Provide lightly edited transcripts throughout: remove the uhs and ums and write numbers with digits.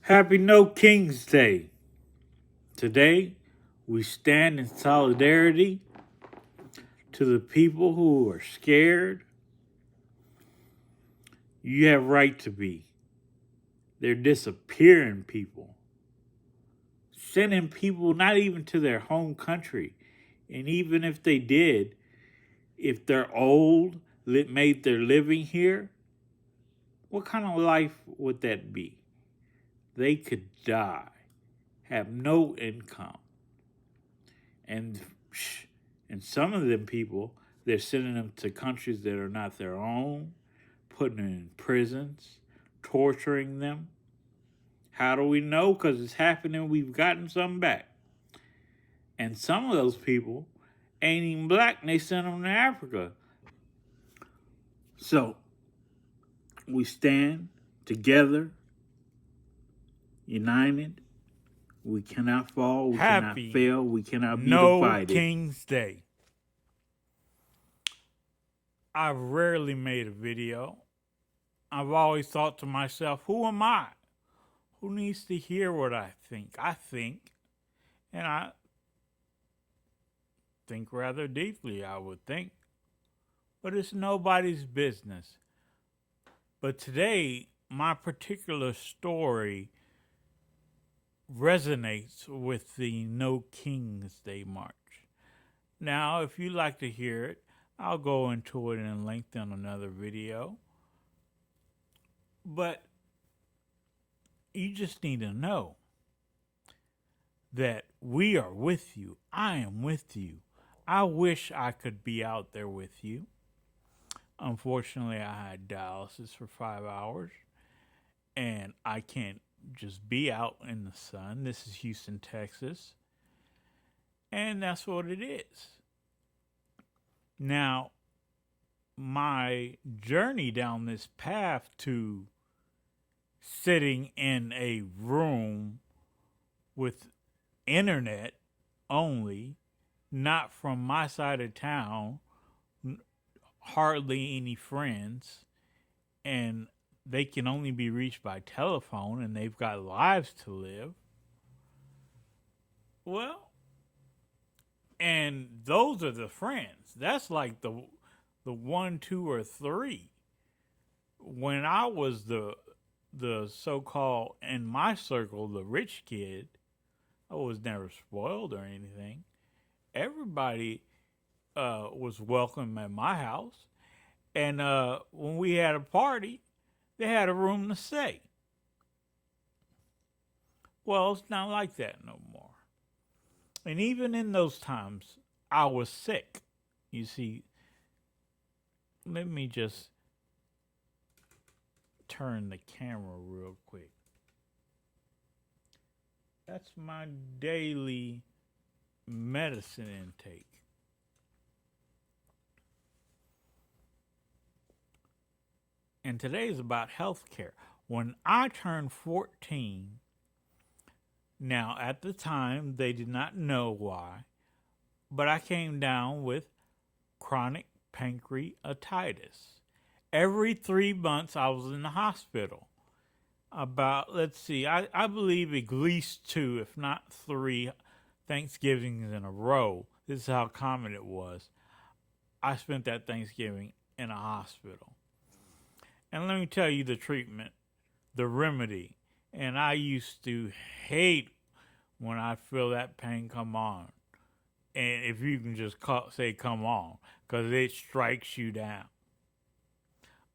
Happy No King's Day. Today, we stand in solidarity to the people who are scared. You have right to be. They're disappearing people, sending people not even to their home country. And even if they did, if they're old, made their living here, what kind of life would that be? They could die, have no income, and and some of them people, they're sending them to countries that are not their own, putting them in prisons, torturing them. How do we know? Because it's happening. We've gotten some back, and some of those people ain't even black. And they sent them to Africa. So we stand together, united. We cannot fall. We cannot fail. We cannot be divided. No King's Day. I've rarely made a video. I've always thought to myself, who am I? Who needs to hear what I think? I think, and I think rather deeply, I would think. But it's nobody's business. But today, my particular story resonates with the No King's Day March. Now, if you'd like to hear it, I'll go into it in length in another video. But you just need to know that we are with you. I am with you. I wish I could be out there with you. Unfortunately, I had dialysis for 5 hours, and I can't just be out in the sun. This is Houston, Texas, and that's what it is. Now, my journey down this path to sitting in a room with internet only, not from my side of town, hardly any friends, and they can only be reached by telephone and they've got lives to live. Well, and those are the friends. That's like the one, two, or three. When I was the so-called, in my circle, the rich kid, I was never spoiled or anything. Everybody was welcome at my house, and when we had a party, they had a room to stay. Well, it's not like that no more. And even in those times, I was sick. You see, let me just turn the camera real quick. That's my daily medicine intake. And today is about healthcare. When I turned 14, now at the time they did not know why, but I came down with chronic pancreatitis. Every 3 months I was in the hospital. About, let's see, I believe at least two, if not three, Thanksgivings in a row. This is how common it was. I spent that Thanksgiving in a hospital. And let me tell you the treatment, the remedy. And I used to hate when I feel that pain come on. And if you can just say come on, because it strikes you down.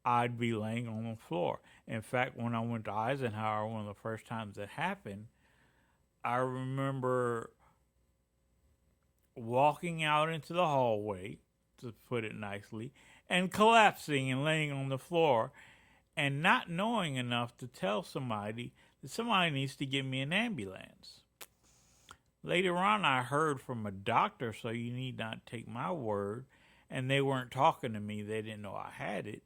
I'd be laying on the floor. In fact, when I went to Eisenhower, one of the first times that happened, I remember walking out into the hallway, to put it nicely, and collapsing and laying on the floor and not knowing enough to tell somebody that somebody needs to give me an ambulance. Later on, I heard from a doctor, so you need not take my word, and they weren't talking to me. They didn't know I had it.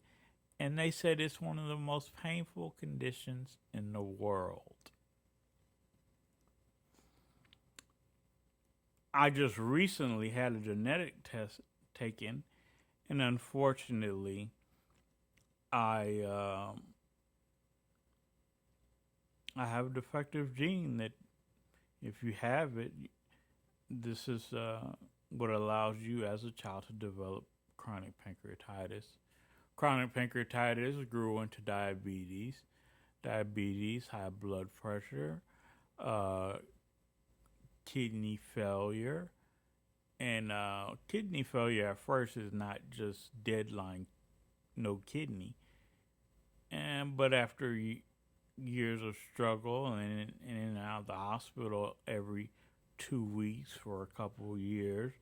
And they said it's one of the most painful conditions in the world. I just recently had a genetic test taken, and unfortunately, I I have a defective gene that, if you have it, this is what allows you as a child to develop chronic pancreatitis. Chronic pancreatitis grew into diabetes, high blood pressure, uh, kidney failure. And kidney failure at first is not just deadline, no kidney. But after years of struggle and in and out of the hospital every 2 weeks for a couple of years,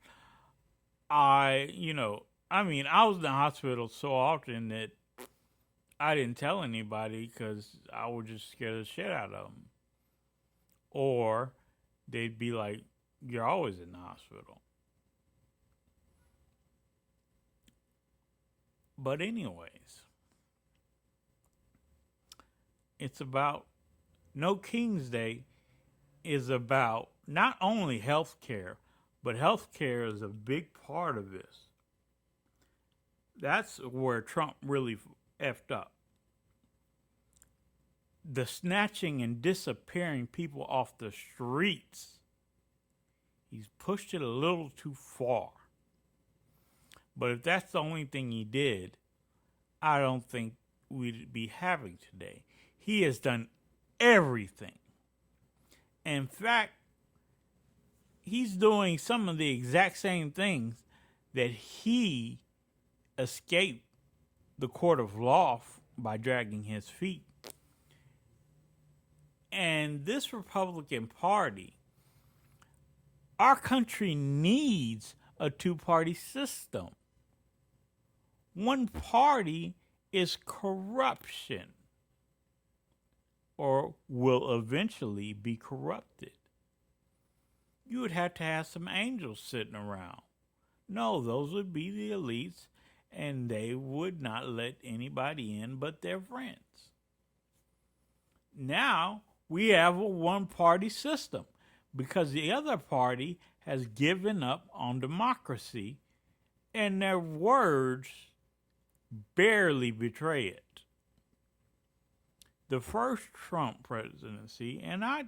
I was in the hospital so often that I didn't tell anybody because I would just scare the shit out of them. Or they'd be like, "You're always in the hospital." But anyways, it's about No King's Day is about not only health care, but health care is a big part of this. That's where Trump really effed up. The snatching and disappearing people off the streets. He's pushed it a little too far. But if that's the only thing he did, I don't think we'd be having today. He has done everything. In fact, he's doing some of the exact same things that he escaped the court of law by dragging his feet. And this Republican Party, our country needs a two-party system. One party is corruption, or will eventually be corrupted. You would have to have some angels sitting around. No, those would be the elites, and they would not let anybody in but their friends. Now we have a one-party system because the other party has given up on democracy, and their words barely betray it. The first Trump presidency, and I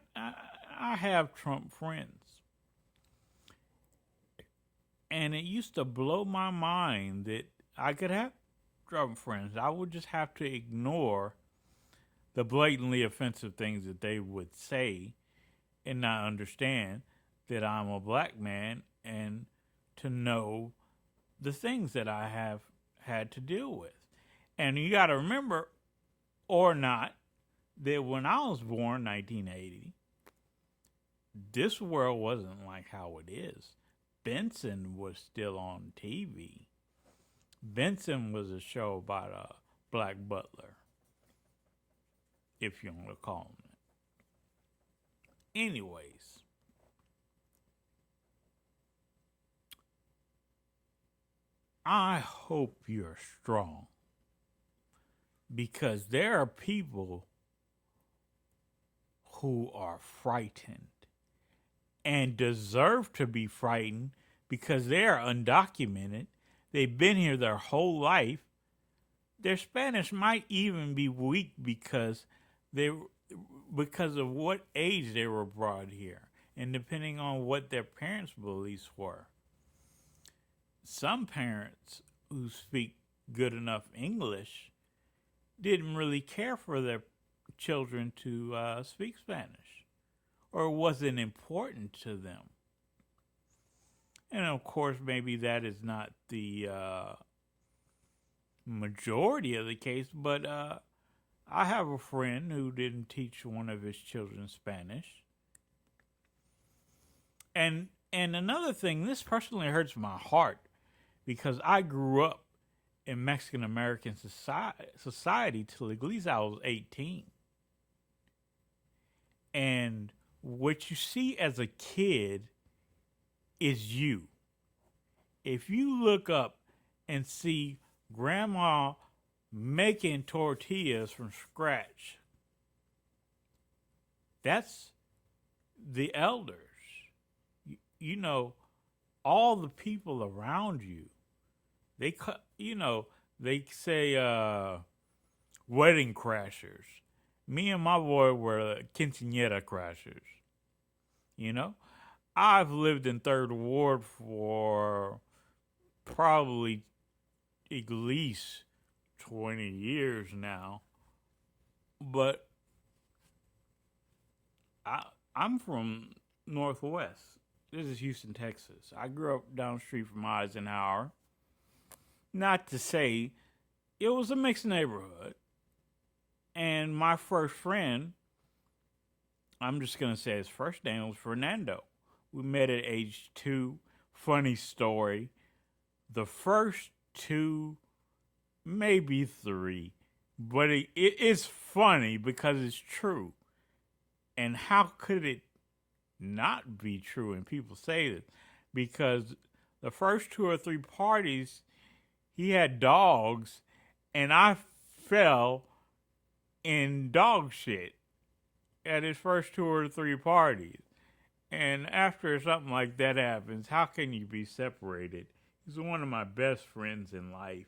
have Trump friends, and it used to blow my mind that I could have Trump friends. I would just have to ignore the blatantly offensive things that they would say and not understand that I'm a black man and to know the things that I have had to deal with. And you got to remember, or not, that when I was born, 1980, this world wasn't like how it is. Benson was still on TV. Benson was a show about a black butler, if you want to call him that. Anyways, I hope you're strong, because there are people who are frightened and deserve to be frightened because they are undocumented. They've been here their whole life. Their Spanish might even be weak because of what age they were brought here, and depending on what their parents' beliefs were. Some parents who speak good enough English didn't really care for their children to speak Spanish, or it wasn't important to them. And of course, maybe that is not the majority of the case, but I have a friend who didn't teach one of his children Spanish. And another thing, this personally hurts my heart because I grew up in Mexican American society till at least I was 18. And what you see as a kid is you. If you look up and see grandma making tortillas from scratch, that's the elders. You know, all the people around you, they say wedding crashers. Me and my boy were quinceanera crashers. You know, I've lived in Third Ward for probably at least 20 years now, but I I'm from Northwest. This is Houston, Texas. I grew up down the street from Eisenhower. Not to say it was a mixed neighborhood. And my first friend, I'm just gonna say his first name was Fernando. We met at age 2. Funny story. The first 2, maybe 3, but it is funny because it's true. And how could it not be true? And people say this because the first 2 or 3 parties, he had dogs, and I fell in dog shit at his first 2 or 3 parties. And after something like that happens, how can you be separated? He's one of my best friends in life.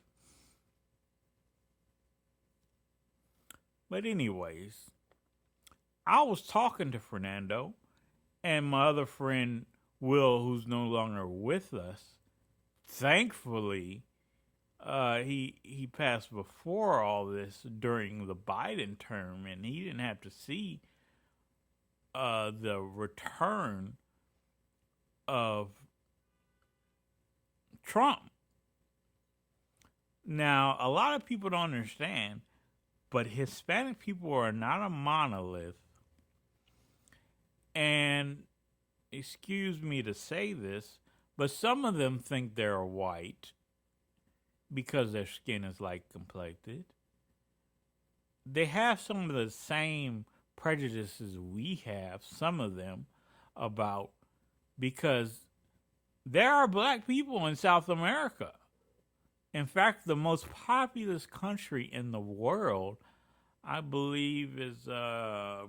But, anyways, I was talking to Fernando, and my other friend, Will, who's no longer with us. Thankfully, he passed before all this during the Biden term, and he didn't have to see the return of Trump. Now, a lot of people don't understand, but Hispanic people are not a monolith. And excuse me to say this, but some of them think they're white because their skin is light complected. They have some of the same prejudices we have, some of them, about because there are black people in South America. In fact, the most populous country in the world, I believe, is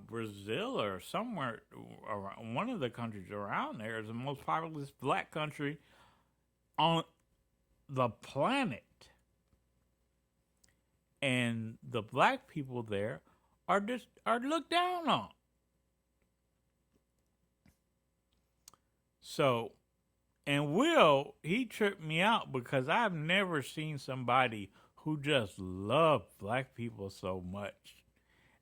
Brazil or somewhere around, one of the countries around there is the most populous black country on the planet. And the black people there are looked down on. So, and Will, he tripped me out because I've never seen somebody who just loved black people so much.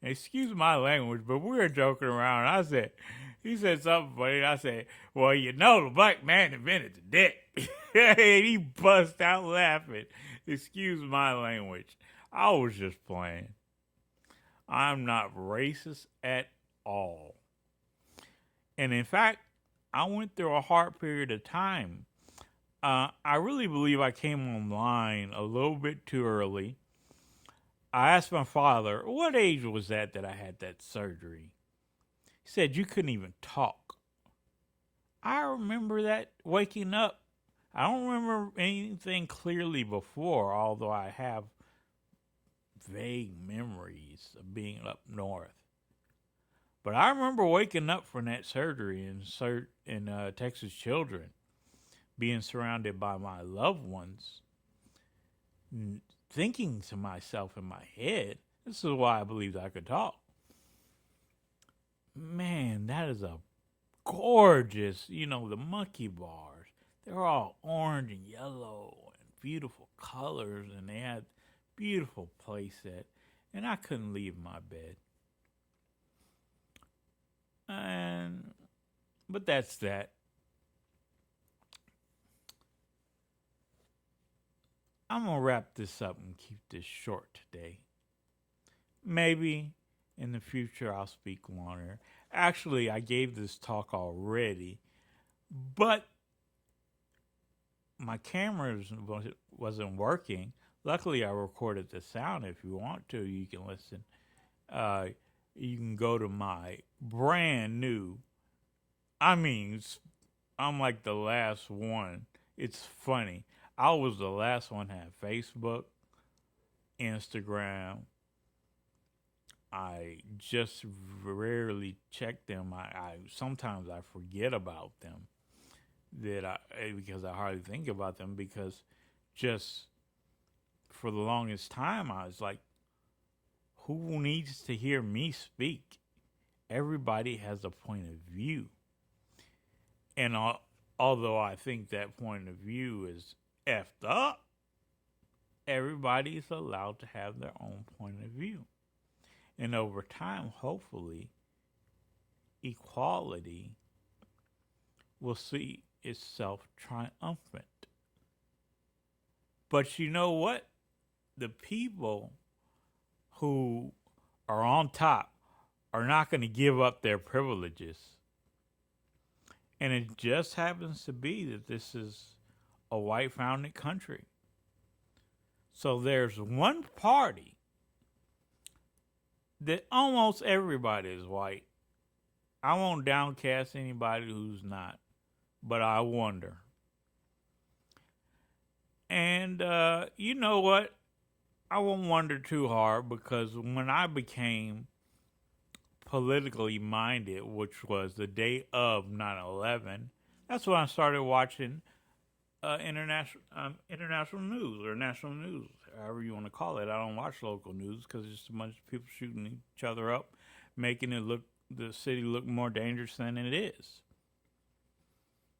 And excuse my language, but we were joking around. He said something funny. I said, well, you know, the black man invented the dick. And he bust out laughing. Excuse my language. I was just playing. I'm not racist at all. And in fact, I went through a hard period of time. I really believe I came online a little bit too early. I asked my father, what age was that I had that surgery? He said, you couldn't even talk. I remember that waking up. I don't remember anything clearly before, although I have vague memories of being up north. But I remember waking up from that surgery in Texas Children, being surrounded by my loved ones, thinking to myself in my head, this is why I believed I could talk. Man, that is a gorgeous, the monkey bars. They're all orange and yellow and beautiful colors, and they had beautiful playset, and I couldn't leave my bed. But that's that. I'm gonna wrap this up and keep this short today. Maybe in the future I'll speak longer. Actually, I gave this talk already, but my camera wasn't working. Luckily, I recorded the sound. If you want to, you can listen. You can go to my brand new. I'm like the last one. It's funny. I was the last one to have Facebook, Instagram. I just rarely check them. I sometimes I forget about them because I hardly think about them because just for the longest time I was like, Who needs to hear me speak? Everybody has a point of view. And although I think that point of view is effed up, everybody is allowed to have their own point of view. And over time, hopefully, equality will see itself triumphant. But you know what? The people who are on top are not going to give up their privileges. And it just happens to be that this is a white founded country. So there's one party that almost everybody is white. I won't downcast anybody who's not, but I wonder. And you know what? I won't wonder too hard, because when I became politically minded, which was the day of 9/11, that's when I started watching international news, or national news, however you want to call it. I don't watch local news because there's a bunch of people shooting each other up, making the city look more dangerous than it is.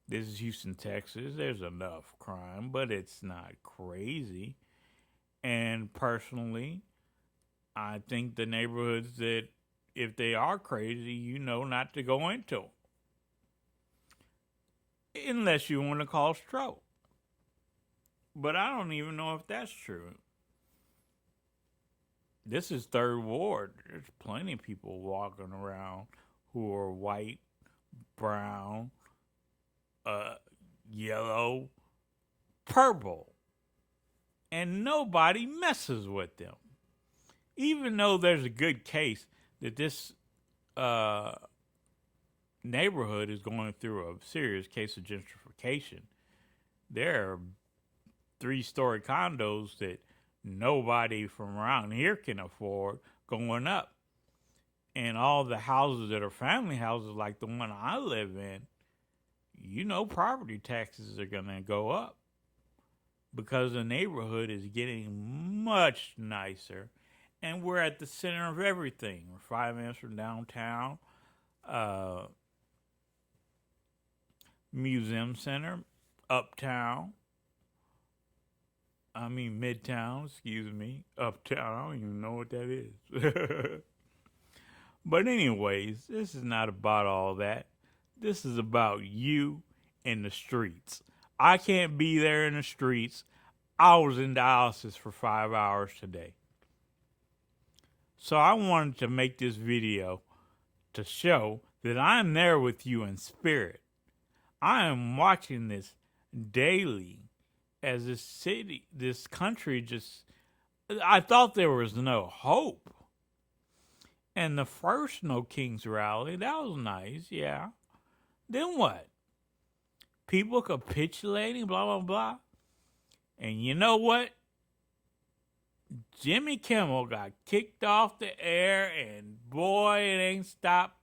This is Houston, Texas. There's enough crime, but it's not crazy. And personally, I think the neighborhoods that, if they are crazy, not to go into. Unless you want to cause trouble. But I don't even know if that's true. This is Third Ward. There's plenty of people walking around who are white, brown, yellow, purple. And nobody messes with them. Even though there's a good case that this neighborhood is going through a serious case of gentrification, there are 3-story condos that nobody from around here can afford going up. And all the houses that are family houses, like the one I live in, property taxes are going to go up because the neighborhood is getting much nicer. And we're at the center of everything. We're 5 minutes from downtown, Museum Center, Uptown. Midtown, excuse me. Uptown, I don't even know what that is. But anyways, this is not about all that. This is about you in the streets. I can't be there in the streets. I was in dialysis for 5 hours today. So I wanted to make this video to show that I'm there with you in spirit. I am watching this daily as this country I thought there was no hope. And the first No Kings rally, that was nice, yeah. Then what? People capitulating, blah, blah, blah. And you know what? Jimmy Kimmel got kicked off the air, and boy, it ain't stopped.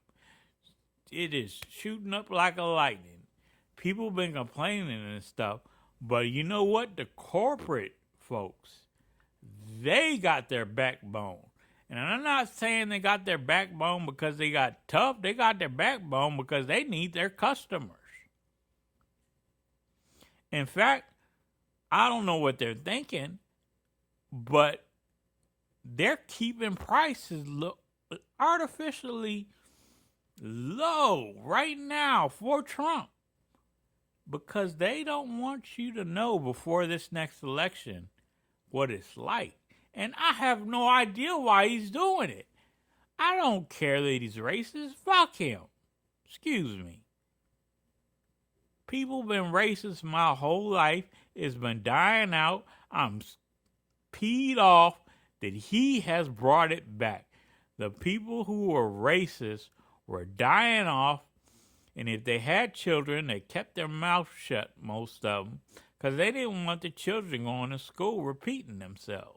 It is shooting up like a lightning. People been complaining and stuff, but you know what? The corporate folks, they got their backbone. And I'm not saying they got their backbone because they got tough. They got their backbone because they need their customers. In fact, I don't know what they're thinking, but they're keeping prices artificially low right now for Trump, because they don't want you to know before this next election what it's like. And I have no idea why he's doing it. I don't care that he's racist. Fuck him. Excuse me. People been racist my whole life. It's been dying out. I'm peed off that he has brought it back. The people who were racist were dying off. And if they had children, they kept their mouth shut, most of them, because they didn't want the children going to school repeating themselves.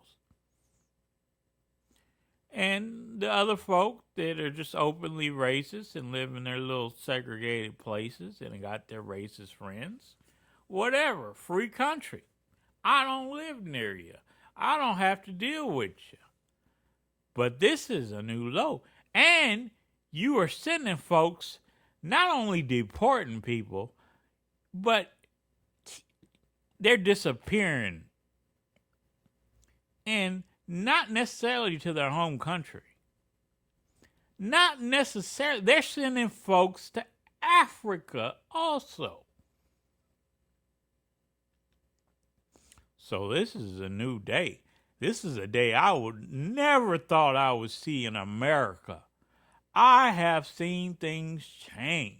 And the other folk that are just openly racist and live in their little segregated places and got their racist friends, whatever, free country. I don't live near you. I don't have to deal with you. But this is a new low. And you are sending folks not only deporting people, but they're disappearing and not necessarily to their home country. Not necessarily. They're sending folks to Africa also. So this is a new day. This is a day I would never thought I would see in America. I have seen things change.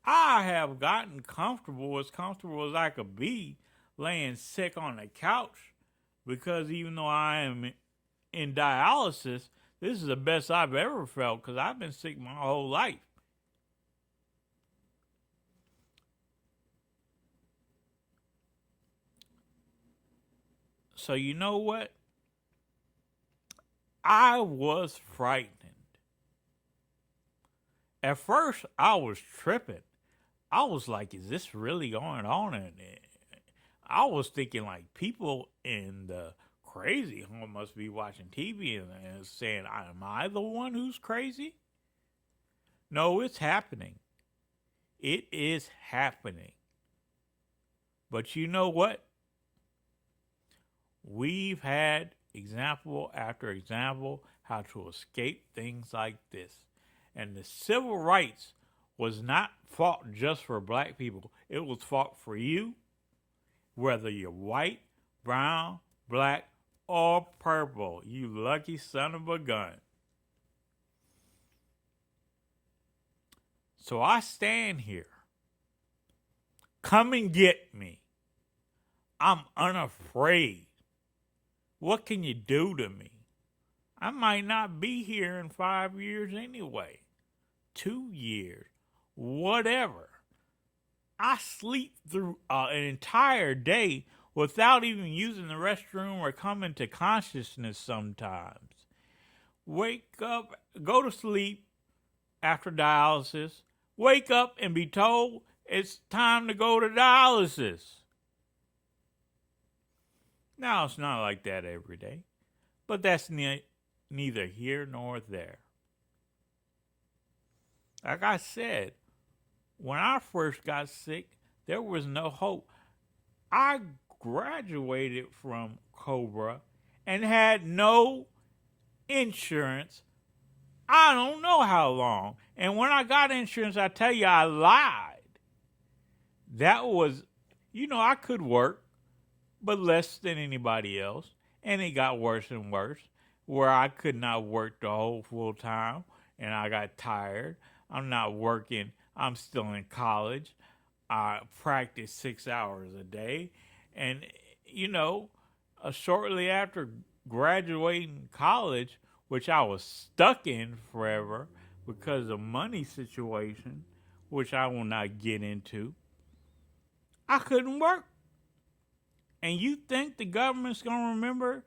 I have gotten comfortable as I could be, laying sick on the couch, because even though I am in dialysis, this is the best I've ever felt because I've been sick my whole life. So you know what? I was frightened. At first, I was tripping. I was like, is this really going on? And I was thinking, like, people in the crazy home must be watching TV and saying, am I the one who's crazy? No, it's happening. It is happening. But you know what? We've had example after example how to escape things like this. And the civil rights was not fought just for black people. It was fought for you, whether you're white, brown, black, or purple. You lucky son of a gun. So I stand here. Come and get me. I'm unafraid. What can you do to me? I might not be here in 5 years anyway. 2 years. Whatever. I sleep through an entire day without even using the restroom or coming to consciousness sometimes. Wake up, go to sleep after dialysis. Wake up and be told it's time to go to dialysis. Now, it's not like that every day, but that's neither here nor there. Like I said, when I first got sick, there was no hope. I graduated from Cobra and had no insurance. I don't know how long. And when I got insurance, I tell you, I lied. That was, I could work, but less than anybody else. And it got worse and worse, where I could not work the whole full time, and I got tired. I'm not working. I'm still in college. I practice 6 hours a day. And, shortly after graduating college, which I was stuck in forever because of money situation, which I will not get into, I couldn't work. And you think the government's going to remember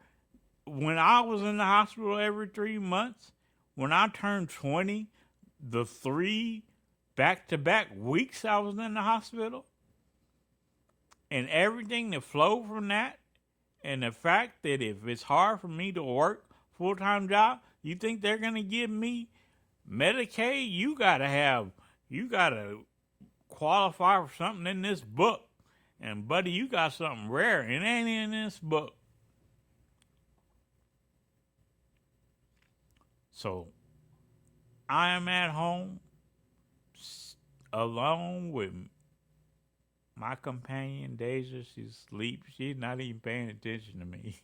when I was in the hospital every 3 months? When I turned 20, the 3 back-to-back weeks I was in the hospital? And everything that flowed from that? And the fact that if it's hard for me to work full-time job, you think they're going to give me Medicaid? You got to qualify for something in this book. And buddy, you got something rare. It ain't in this book. So I am at home alone with my companion, Deja. She's asleep. She's not even paying attention to me.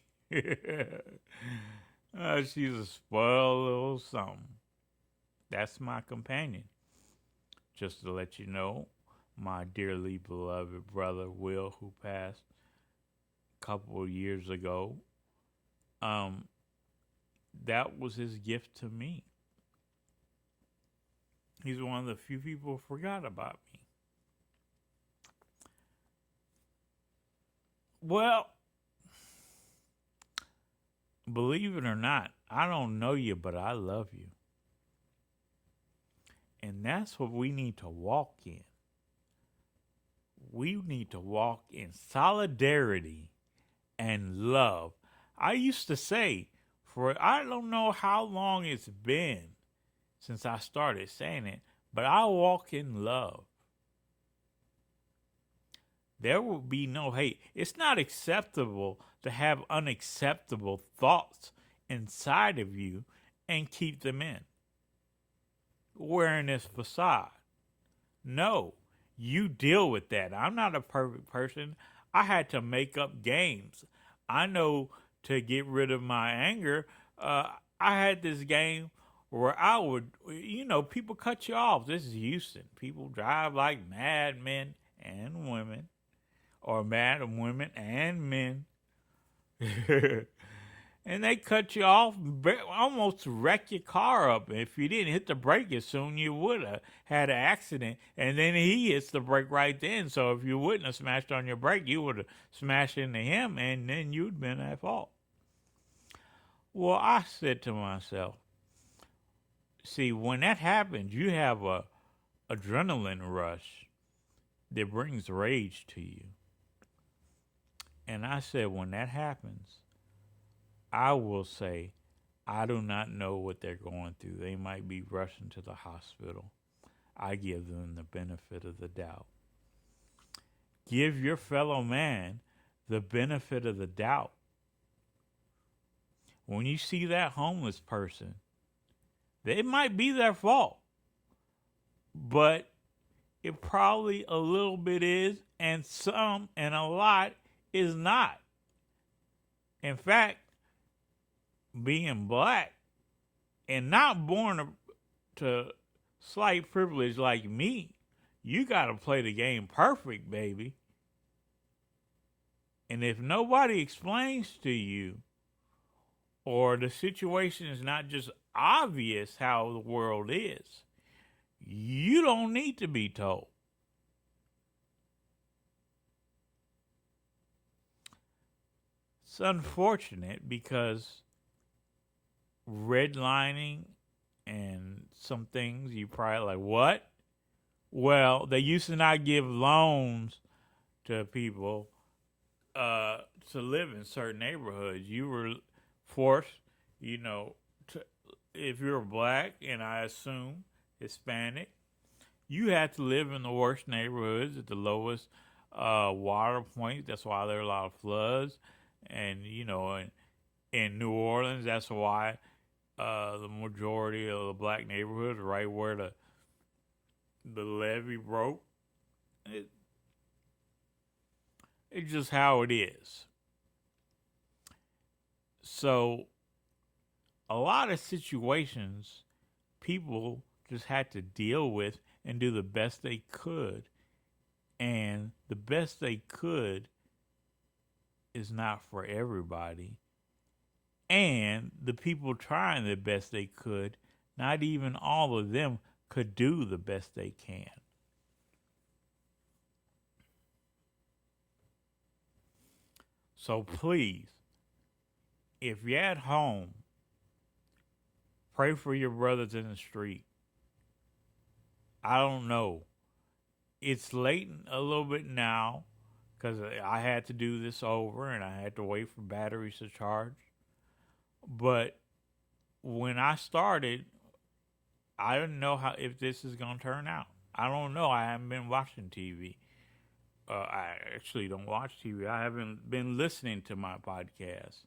She's a spoiled little something. That's my companion. Just to let you know, my dearly beloved brother Will, who passed a couple of years ago, that was his gift to me. He's one of the few people who forgot about me. Well, believe it or not, I don't know you, but I love you. And that's what we need to walk in. We need to walk in solidarity and love. I used to say, For I don't know how long it's been since I started saying it, but I walk in love. There will be no hate. It's not acceptable to have unacceptable thoughts inside of you and keep them in, wearing this facade. No, you deal with that. I'm not a perfect person. I had to make up games. I know to get rid of my anger. I had this game where I would, people cut you off. This is Houston. People drive like madmen and women, or mad women and men. And they cut you off, almost wreck your car up. If you didn't hit the brake as soon, you would have had an accident. And then he hits the brake right then. So if you wouldn't have smashed on your brake, you would have smashed into him, and then you'd been at fault. Well, I said to myself, see, when that happens, you have a adrenaline rush that brings rage to you. And I said, when that happens, I will say, I do not know what they're going through. They might be rushing to the hospital. I give them the benefit of the doubt. Give your fellow man the benefit of the doubt. When you see that homeless person, it might be their fault, but it probably a little bit is, and some and a lot is not. In fact, being black and not born to slight privilege like me, you got to play the game perfect, baby. And if nobody explains to you, or the situation is not just obvious how the world is, you don't need to be told. It's unfortunate because redlining and some things you probably like, what? Well, they used to not give loans to people to live in certain neighborhoods. You were forced, if you're black and I assume Hispanic, you had to live in the worst neighborhoods at the lowest water points. That's why there are a lot of floods. And, in New Orleans, that's why the majority of the black neighborhoods, right where the levee broke, it's just how it is. So, a lot of situations, people just had to deal with and do the best they could. And the best they could is not for everybody. And the people trying the best they could, not even all of them could do the best they can. So please, if you're at home, pray for your brothers in the street. I don't know. It's late a little bit now because I had to do this over and I had to wait for batteries to charge. But when I started, I didn't know if this is going to turn out. I don't know. I haven't been watching TV. I actually don't watch TV. I haven't been listening to my podcast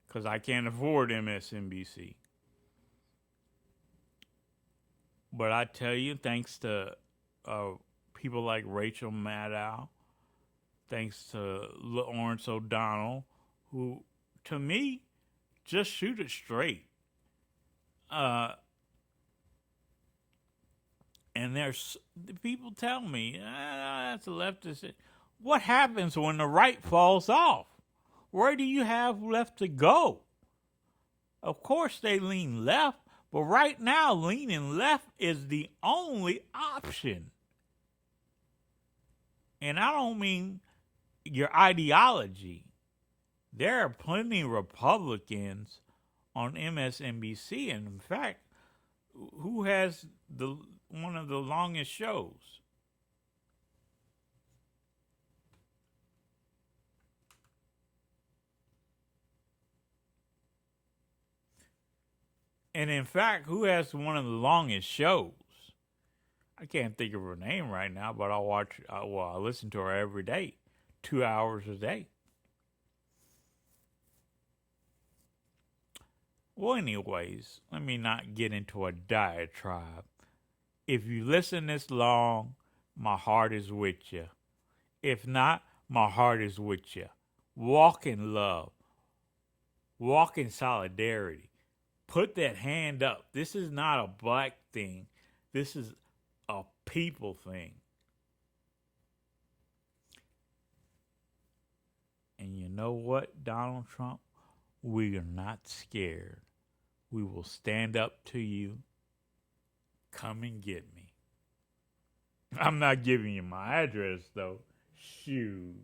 because I can't afford MSNBC. But I tell you, thanks to people like Rachel Maddow, thanks to Lawrence O'Donnell, who, to me, just shoot it straight. And there's people tell me, that's a leftist. What happens when the right falls off? Where do you have left to go? Of course they lean left, but right now leaning left is the only option. And I don't mean your ideology. There are plenty of Republicans on MSNBC, and in fact, who has one of the longest shows? And in fact, who has one of the longest shows? I can't think of her name right now, but I watch. I listen to her every day, 2 hours a day. Well, anyways, let me not get into a diatribe. If you listen this long, my heart is with you. If not, my heart is with you. Walk in love. Walk in solidarity. Put that hand up. This is not a black thing. This is a people thing. And you know what, Donald Trump? We are not scared. We will stand up to you. Come and get me. I'm not giving you my address, though. Shoot.